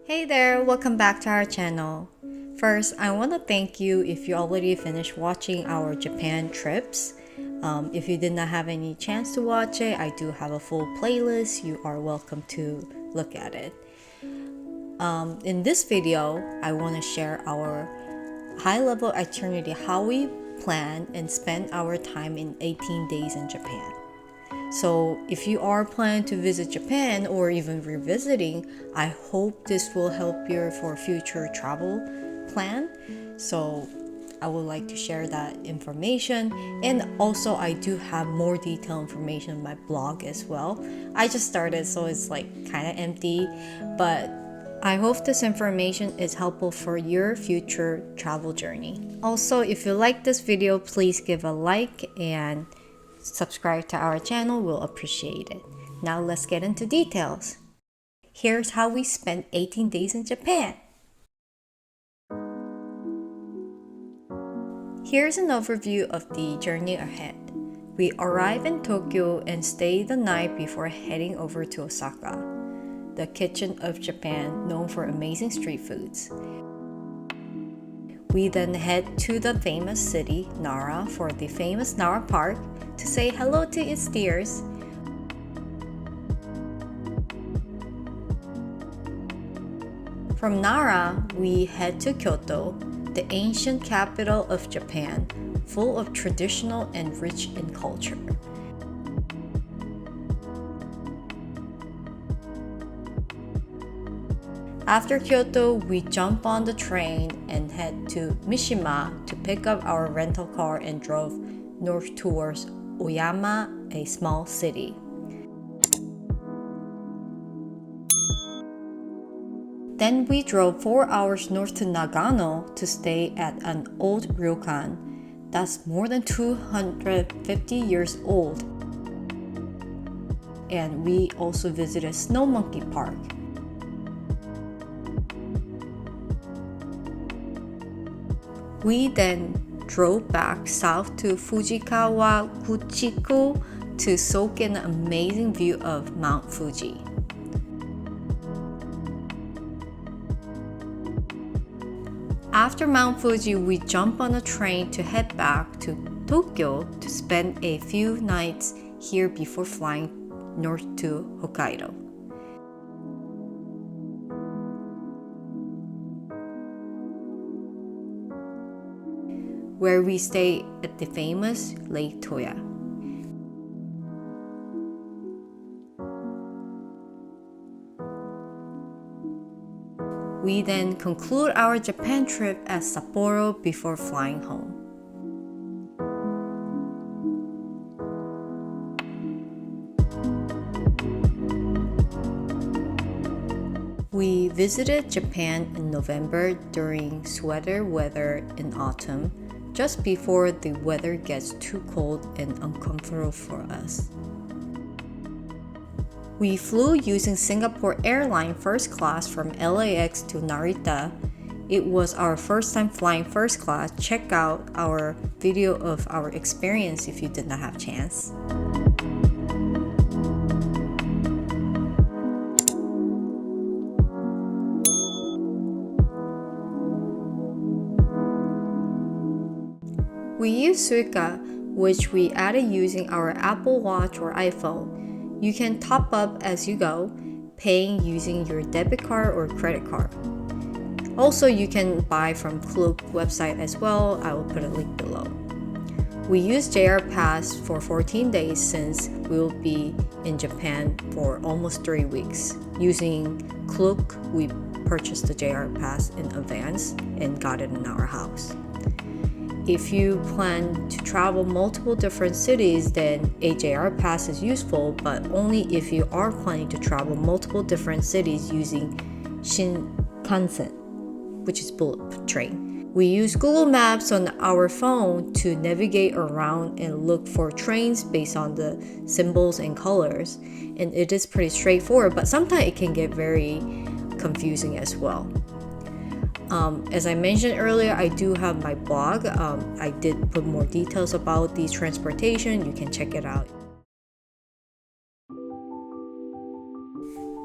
Hey there, welcome back to our channel. First, I want to thank you if you already finished watching our Japan trips. If you did not have any chance to watch it, I do have a full playlist. You are welcome to look at it. In this video, I want to share our high-level itinerary, how we plan and spend our time in 18 days in Japan. So if you are planning to visit Japan or even revisiting, I hope this will help you for future travel plan. So I would like to share that information, and also I do have more detailed information on my blog as well. I just started, so it's like kind of empty, but I hope this information is helpful for your future travel journey. Also, if you like this video, please give a like and subscribe to our channel, we'll appreciate it. Now let's get into details. Here's how we spent 18 days in Japan. Here's an overview of the journey ahead. We arrived in Tokyo and stayed the night before heading over to Osaka, the kitchen of Japan, known for amazing street foods. We then head to the famous city, Nara, for the famous Nara Park to say hello to its deers. From Nara, we head to Kyoto, the ancient capital of Japan, full of traditional and rich in culture. After Kyoto, we jump on the train and head to Mishima to pick up our rental car and drove north towards Oyama, a small city. Then we drove 4 hours north to Nagano to stay at an old ryokan that's more than 250 years old. And we also visited Snow Monkey Park. We then drove back south to Fujikawa Kuchiku to soak in an amazing view of Mount Fuji. After Mount Fuji, we jump on a train to head back to Tokyo to spend a few nights here before flying north to Hokkaido, where we stay at the famous Lake Toya. We then conclude our Japan trip at Sapporo before flying home. We visited Japan in November during sweater weather in autumn, just before the weather gets too cold and uncomfortable for us. We flew using Singapore Airlines first class from LAX to Narita. It was our first time flying first class. Check out our video of our experience if you did not have a chance. We use Suica, which we added using our Apple Watch or iPhone. You can top up as you go, paying using your debit card or credit card. Also, you can buy from Klook website as well. I will put a link below. We use JR Pass for 14 days since we will be in Japan for almost 3 weeks. Using Klook, we purchased the JR Pass in advance and got it in our house. If you plan to travel multiple different cities, then a JR Pass is useful, but only if you are planning to travel multiple different cities using Shinkansen, which is bullet train. We use Google Maps on our phone to navigate around and look for trains based on the symbols and colors, and it is pretty straightforward, but sometimes it can get very confusing as well. As I mentioned earlier, I do have my blog. I did put more details about these transportation. You can check it out.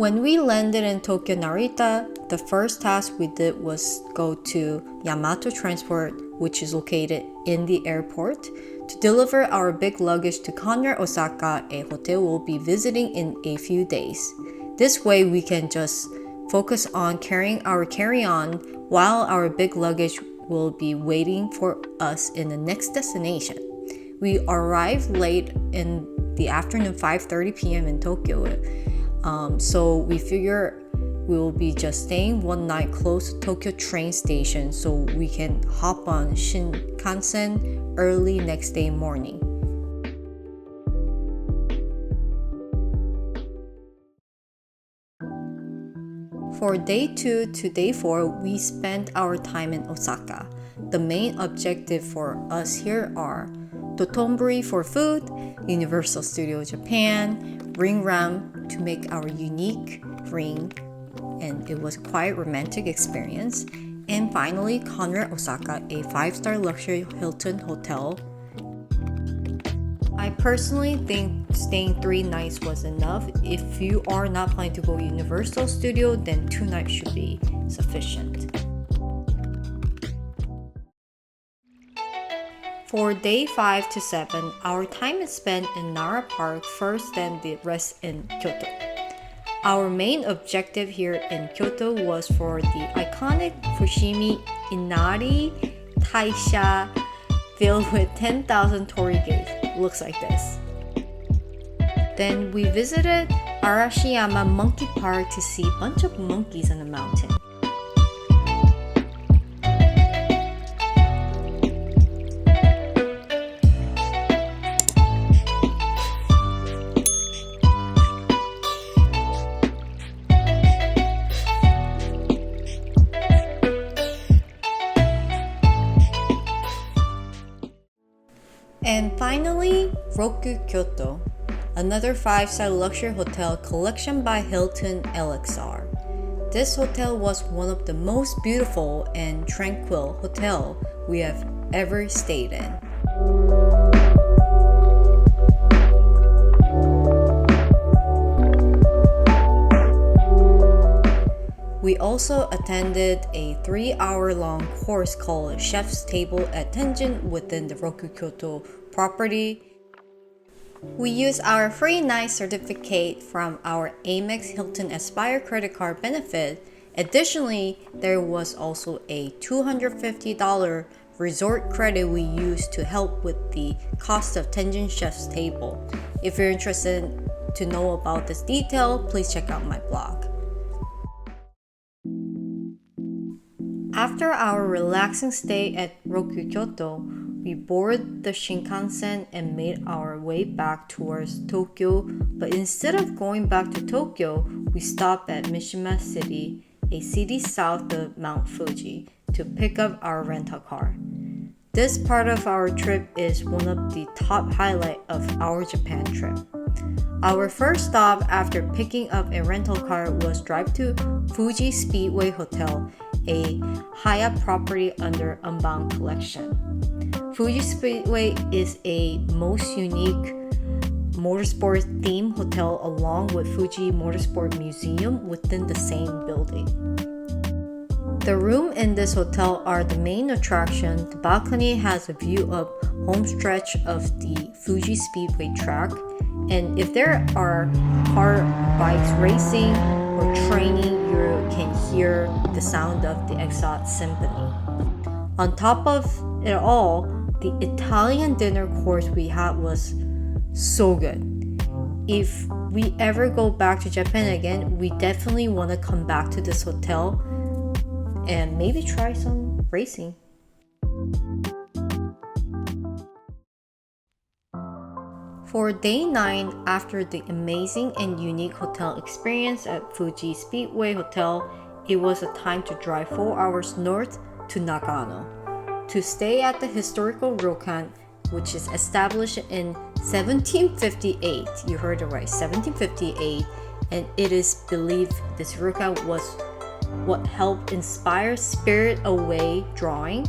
When we landed in Tokyo Narita, the first task we did was go to Yamato Transport, which is located in the airport, to deliver our big luggage to Conrad Osaka, a hotel we'll be visiting in a few days. This way we can just focus on carrying our carry-on while our big luggage will be waiting for us in the next destination. We arrived late in the afternoon, 5:30 p.m. in Tokyo. So we figure we will be just staying one night close to Tokyo train station so we can hop on Shinkansen early next day morning. For day 2 to day 4, we spent our time in Osaka. The main objective for us here are Dotonbori for food, Universal Studio Japan, Ring Ram to make our unique ring, and it was quite a romantic experience. And finally, Conrad Osaka, a 5-star luxury Hilton hotel. I personally think staying 3 nights was enough. If you are not planning to go Universal Studio, then 2 nights should be sufficient. For day 5 to 7, our time is spent in Nara Park first, then the rest in Kyoto. Our main objective here in Kyoto was for the iconic Fushimi Inari Taisha filled with 10,000 torii gates. Looks like this. Then we visited Arashiyama Monkey Park to see a bunch of monkeys on the mountain. And finally, Roku Kyoto, another 5-star luxury hotel collection by Hilton LXR. This hotel was one of the most beautiful and tranquil hotel we have ever stayed in. We also attended a 3-hour-long course called Chef's Table at Tenjin within the Roku Kyoto property. We used our free night certificate from our Amex Hilton Aspire credit card benefit. Additionally, there was also a $250 resort credit we used to help with the cost of Tenjin Chef's Table. If you're interested to know about this detail, please check out my blog. After our relaxing stay at Roku Kyoto, we boarded the Shinkansen and made our way back towards Tokyo, but instead of going back to Tokyo, we stopped at Mishima City, a city south of Mount Fuji, to pick up our rental car. This part of our trip is one of the top highlights of our Japan trip. Our first stop after picking up a rental car was drive to Fuji Speedway Hotel, a Hyatt property under Unbound Collection. Fuji Speedway is a most unique motorsport themed hotel along with Fuji Motorsport Museum within the same building. The room in this hotel are the main attraction. The balcony has a view of home stretch of the Fuji Speedway track, and if there are car bikes racing or training, you can hear the sound of the exhaust symphony. On top of it all, the Italian dinner course we had was so good. If we ever go back to Japan again, we definitely want to come back to this hotel and maybe try some racing. For day 9, after the amazing and unique hotel experience at Fuji Speedway Hotel, it was a time to drive 4 hours north to Nagano to stay at the historical ryokan, which is established in 1758. You heard it right, 1758, and it is believed this ryokan was what helped inspire Spirit Away drawing.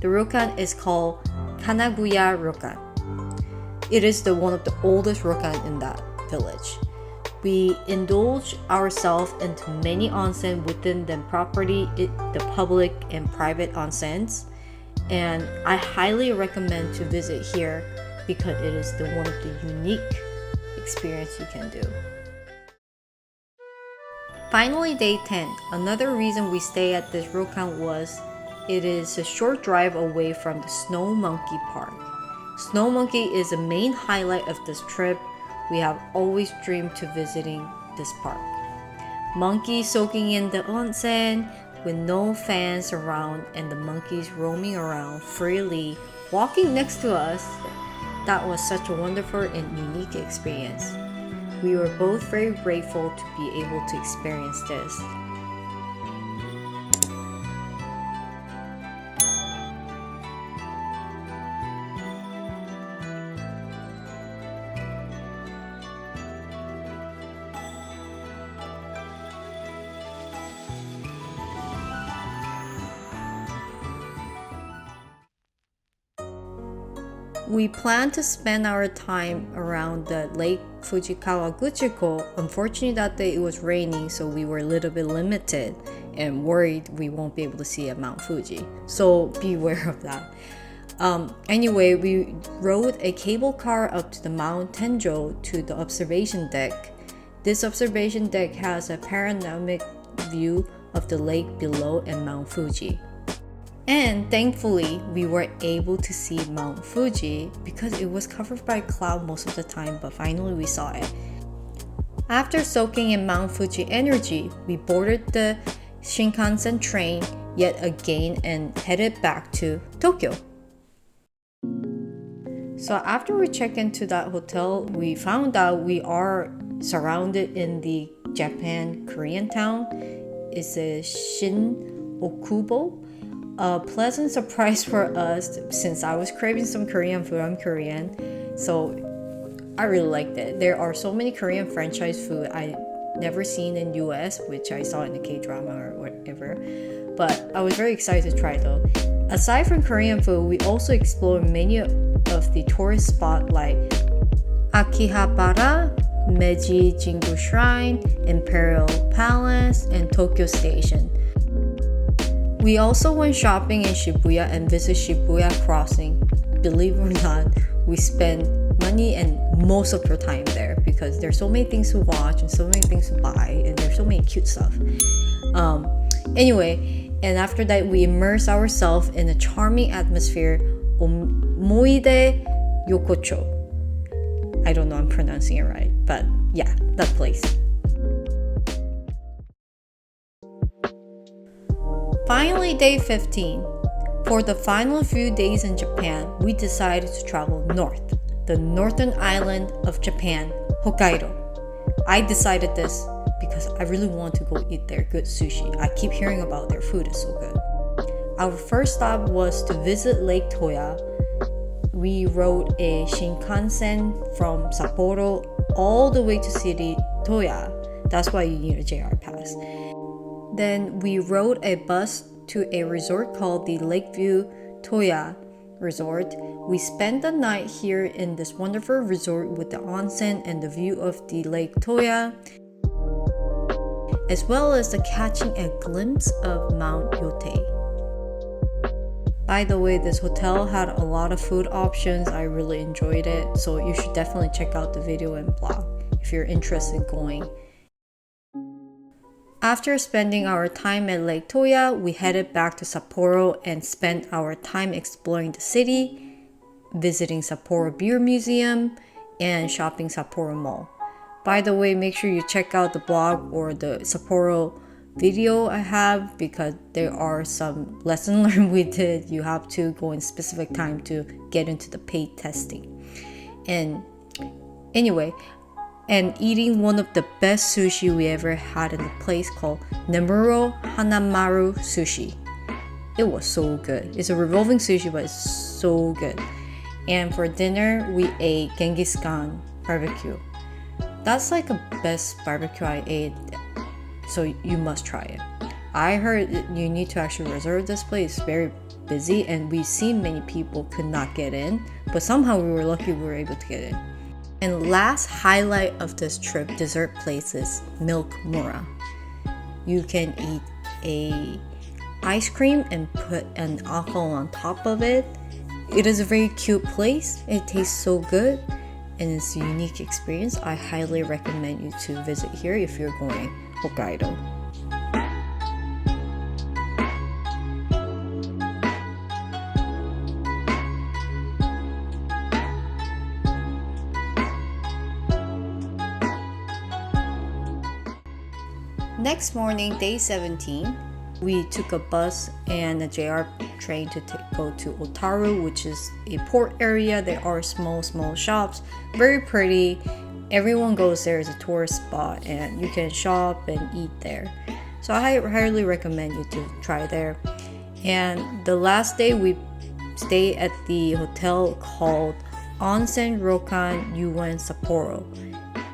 The ryokan is called Kanaguya Ryokan. It is one of the oldest ryokan in that village. We indulge ourselves into many onsen within the property, the public and private onsens, and I highly recommend to visit here because it is one of the unique experience you can do. Finally, day 10. Another reason we stay at this ryokan was it is a short drive away from the Snow Monkey Park. Snow Monkey is the main highlight of this trip. We have always dreamed to visiting this park. Monkeys soaking in the onsen with no fans around and the monkeys roaming around freely, walking next to us. That was such a wonderful and unique experience. We were both very grateful to be able to experience this. We planned to spend our time around the Lake Fuji Kawaguchiko. Unfortunately, that day it was raining, so we were a little bit limited and worried we won't be able to see Mount Fuji. So beware of that. Anyway, we rode a cable car up to the Mount Tenjo to the observation deck. This observation deck has a panoramic view of the lake below and Mount Fuji. And thankfully, we were able to see Mount Fuji because it was covered by a cloud most of the time, but finally we saw it. After soaking in Mount Fuji energy, we boarded the Shinkansen train yet again and headed back to Tokyo. So after we checked into that hotel, we found out we are surrounded in the Japan-Korean town. It's a Shin-Okubo. A pleasant surprise for us since I was craving some Korean food. I'm Korean, so I really liked it. There are so many Korean franchise food I never seen in US, which I saw in the K-drama or whatever. But I was very excited to try though. Aside from Korean food, we also explored many of the tourist spots like Akihabara, Meiji Jingu Shrine, Imperial Palace, and Tokyo Station. We also went shopping in Shibuya and visited Shibuya Crossing. Believe it or not, we spent money and most of our time there because there's so many things to watch and so many things to buy and there's so many cute stuff. Anyway, and after that we immersed ourselves in a charming atmosphere, Omoide Yokocho. I don't know I'm pronouncing it right, but yeah, that place. Finally, day 15. For the final few days in Japan, we decided to travel north, the northern island of Japan, Hokkaido. I decided this because I really want to go eat their good sushi. I keep hearing about their food is so good. Our first stop was to visit Lake Toya. We rode a Shinkansen from Sapporo all the way to city Toya. That's why you need a JR pass. Then we rode a bus to a resort called the Lakeview Toya Resort. We spent the night here in this wonderful resort with the onsen and the view of the Lake Toya, as well as the catching a glimpse of Mount Yotei. By the way, this hotel had a lot of food options. I really enjoyed it, so you should definitely check out the video and blog if you're interested in going. After spending our time at Lake Toya, we headed back to Sapporo and spent our time exploring the city, visiting Sapporo Beer Museum, and shopping Sapporo Mall. By the way, make sure you check out the blog or the Sapporo video I have because there are some lessons learned we did. You have to go in specific time to get into the paid testing. And anyway, and eating one of the best sushi we ever had in a place called Nemuro Hanamaru Sushi. It was so good. It's a revolving sushi, but it's so good. And for dinner, we ate Genghis Khan barbecue. That's like the best barbecue I ate, so you must try it. I heard you need to actually reserve this place. It's very busy, and we've seen many people could not get in, but somehow we were lucky we were able to get in. And last highlight of this trip dessert place is Milk Mura. You can eat a ice cream and put an alcohol on top of it. It is a very cute place. It tastes so good and it's a unique experience. I highly recommend you to visit here if you're going Hokkaido. Next morning, day 17, we took a bus and a JR train to go to Otaru, which is a port area. There are small shops, very pretty. Everyone goes there as a tourist spot and you can shop and eat there. So I highly recommend you to try there. And the last day we stayed at the hotel called Onsen Ryokan Yuan Sapporo.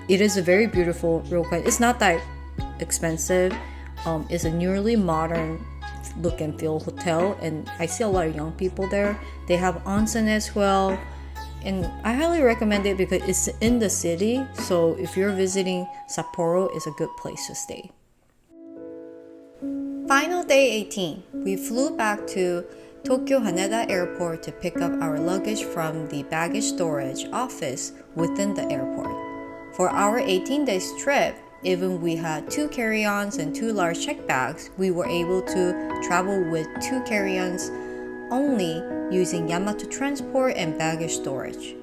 It is a very beautiful ryokan. It's not that expensive. It's a nearly modern look and feel hotel, and I see a lot of young people there. They have onsen as well, and I highly recommend it because it's in the city. So if you're visiting Sapporo, it's a good place to stay. Final day 18, we flew back to Tokyo Haneda Airport to pick up our luggage from the baggage storage office within the airport. For our 18 days trip, even we had 2 carry-ons and 2 large check bags, we were able to travel with 2 carry-ons only using Yamato Transport and baggage storage.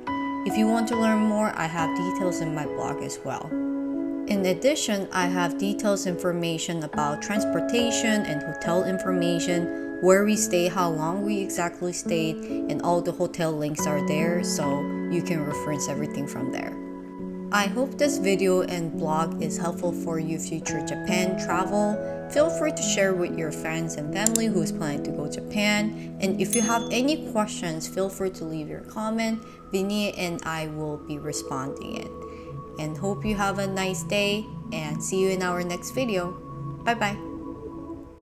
If you want to learn more, I have details in my blog as well. In addition, I have details information about transportation and hotel information, where we stay, how long we exactly stayed, and all the hotel links are there, so you can reference everything from there. I hope this video and blog is helpful for you future Japan travel. Feel free to share with your friends and family who is planning to go Japan. And if you have any questions, feel free to leave your comment. Vinny and I will be responding it. And hope you have a nice day and see you in our next video. Bye bye.